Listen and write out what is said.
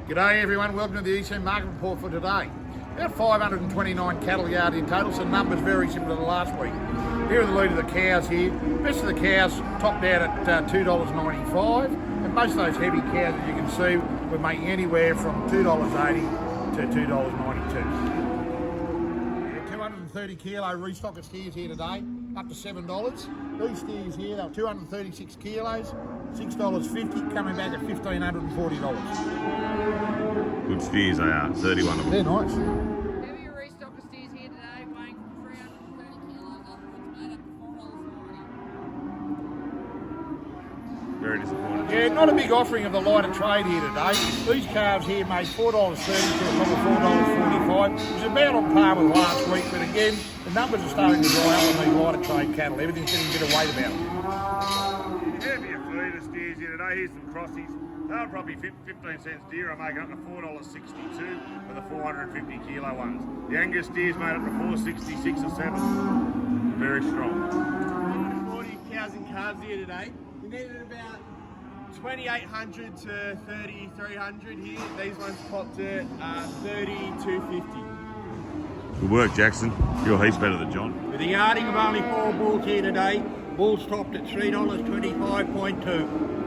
G'day everyone, welcome to the EC Market Report for today. About 529 cattle yards in total, so numbers very similar to last week. Here are the lead of the cows here. Best of the cows topped out at $2.95, and most of those heavy cows, as you can see, we're making anywhere from $2.80 to $2.92. 230 kilo restocker steers here today, up to $7. These steers here, they're 236 kilos, $6.50, coming back at $1,540. Good steers they are, 31 of them. They're nice. Heavier restocker steers here today, weighing from 330 kilos upwards, made up $4.40. Very disappointed. Yeah, not a big offering of the lighter trade here today. These calves here made $4.30 to a top of $4.45, which is about on par with last week, but again, the numbers are starting to dry up on these lighter trade cattle. Everything's getting a bit of weight about them. Heavier feeder steers here today, here's some crossies. They're probably 15 cents dear. I'm making up to $4.62 for the 450 kilo ones. The Angus steers made up to $4.66 or 7. Very strong. 40 cows and calves here today. We needed about 2,800 to 3,300 here. These ones popped at 3,250. Good work, Jackson. You're heaps better than John. With a yarding of only 4 bulls here today, bulls topped at $3.25.2.